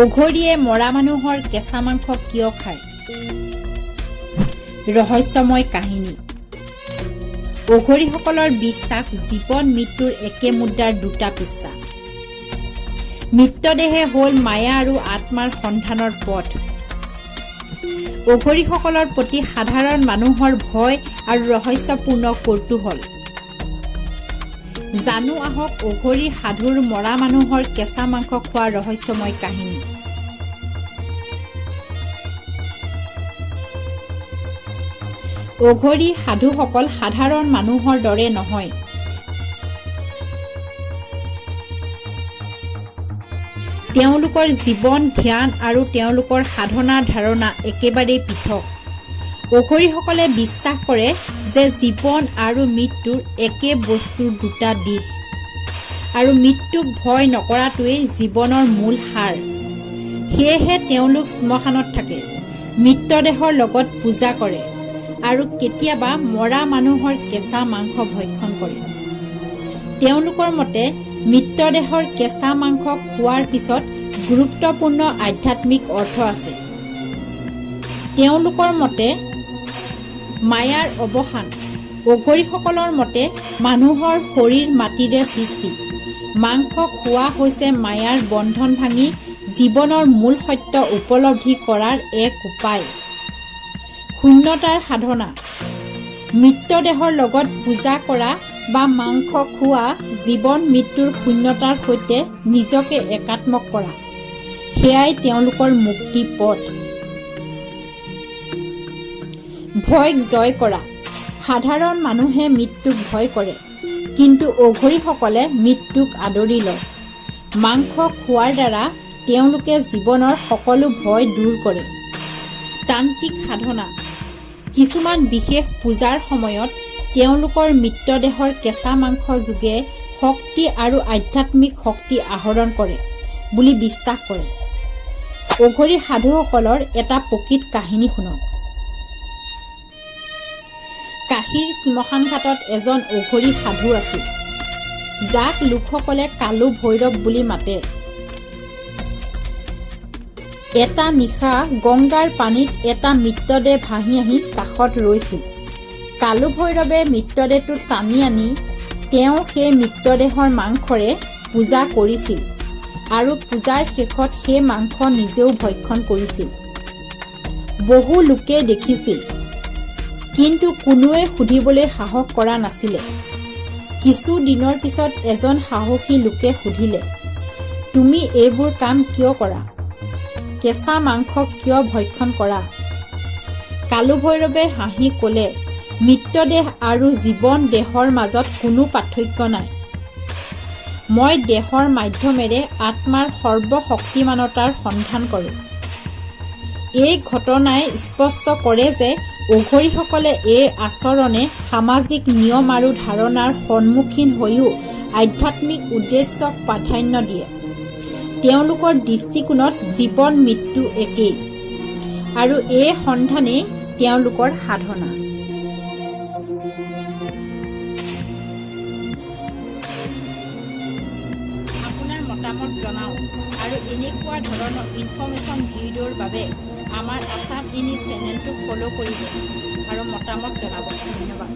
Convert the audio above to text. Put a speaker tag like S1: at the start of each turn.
S1: অঘৰীয়ে মৰা মানুহৰ কেঁচা মাংস কিয় খায়? ৰহস্যময় কাহিনী। অঘৰীসকলৰ বিশ্বাস জীৱন মৃত্যুৰ একে মুদ্ৰাৰ দুটা পিষ্টা। মৃতদেহে হ'ল মায়া আৰু আত্মাৰ সন্ধানৰ পথ। অঘৰীসকলৰ প্ৰতি সাধাৰণ মানুহৰ ভয় আৰু ৰহস্যপূৰ্ণ কৌতূহল। জানো আহক অঘৰী সাধুৰ মৰা মানুহৰ কেঁচা মাংস খোৱাৰ ৰহস্যময় কাহিনী। অঘৰী সাধুসকল সাধাৰণ মানুহৰ দৰে নহয়। তেওঁলোকৰ জীৱন, ধ্যান আৰু তেওঁলোকৰ সাধনাৰ ধাৰণা একেবাৰেই পৃথক। অঘৰীসকলে বিশ্বাস কৰে যে জীৱন আৰু মৃত্যুৰ একে বস্তুৰ দুটা দিশ, আৰু মৃত্যুক ভয় নকৰাটোৱেই জীৱনৰ মূল সাৰ। সেয়েহে তেওঁলোক শ্মশানত থাকে, মৃতদেহৰ লগত পূজা কৰে আৰু কেতিয়াবা মৰা মানুহৰ কেঁচা মাংস ভক্ষণ কৰে। তেওঁলোকৰ মতে মৃতদেহৰ কেঁচা মাংস খোৱাৰ পিছত গুৰুত্বপূৰ্ণ আধ্যাত্মিক অৰ্থ আছে। তেওঁলোকৰ মতে মায়াৰ অৱসান। অঘৰীসকলৰ মতে মানুহৰ শৰীৰ মাটিৰে সৃষ্টি। মাংস খোৱা হৈছে মায়াৰ বন্ধন ভাঙি জীৱনৰ মূল সত্য উপলব্ধি কৰাৰ এক উপায়। শূন্যতাৰ সাধনা। মৃতদেহৰ লগত পূজা কৰা বা মাংস খোৱা জীৱন মৃত্যুৰ শূন্যতাৰ সৈতে নিজকে একাত্ম কৰা। সেয়াই তেওঁলোকৰ মুক্তি পথ। ভয়ক জয় কৰা। সাধাৰণ মানুহে মৃত্যুক ভয় কৰে, কিন্তু অঘৰীসকলে মৃত্যুক আদৰি লয়। মাংস খোৱাৰ দ্বাৰা তেওঁলোকে জীৱনৰ সকলো ভয় দূৰ কৰে। তান্ত্ৰিক সাধনা। কিছুমান বিশেষ পূজাৰ সময়ত তেওঁলোকৰ মৃতদেহৰ কেঁচা মাংস যোগে শক্তি আৰু আধ্যাত্মিক শক্তি আহৰণ কৰে বুলি বিশ্বাস কৰে। অঘৰী সাধুসকলৰ এটা প্ৰকৃত কাহিনী শুনক। কাশীৰ শ্মশান ঘাটত এজন অঘৰী সাধু আছিল, যাক লোকসকলে কালু ভৈৰৱ বুলি মাতে। এটা নিশা গংগাৰ পানীত এটা মৃতদেহ ভাহি আহি কাষত ৰৈছিল। কালু ভৈৰৱে মৃতদেহটো টানি আনি তেওঁ সেই মৃতদেহৰ মাংসৰে পূজা কৰিছিল আৰু পূজাৰ শেষত সেই মাংস নিজেও ভক্ষণ কৰিছিল। বহু লোকে দেখিছিল, কিন্তু কোনোৱে সুধিবলৈ সাহস কৰা নাছিলে। কিছু দিনৰ পিছত এজন সাহসী লোকে সুধিলে, তুমি এইবোৰ কাম কিয় কৰা? কেঁচা মাংস কিয় ভক্ষণ কৰা? কালু ভৈৰৱে হাঁহি ক'লে, মৃতদেহ আৰু জীৱন দেহৰ মাজত কোনো পাৰ্থক্য নাই। মই দেহৰ মাধ্যমেৰে আত্মাৰ সৰ্বশক্তিমানতাৰ সন্ধান কৰোঁ। এই ঘটনাই স্পষ্ট কৰে যে অঘৰীসকলে এই আচৰণে সামাজিক নিয়ম আৰু ধাৰণাৰ সন্মুখীন হৈও আধ্যাত্মিক উদ্দেশ্যক প্ৰাধান্য দিয়ে। তেওঁলোকৰ দৃষ্টিকোণত জীৱন মৃত্যু একেই, আৰু এই সন্ধানেই তেওঁলোকৰ সাধনা। আপোনাৰ মতামত জনাওক, আৰু এনেকুৱা ধৰণৰ ইনফৰমেশ্যন ভিডিঅ'ৰ বাবে আমাৰ আছাম ইনি চেনেলটো ফ'ল' কৰিব আৰু মতামত জনাব। ধন্যবাদ।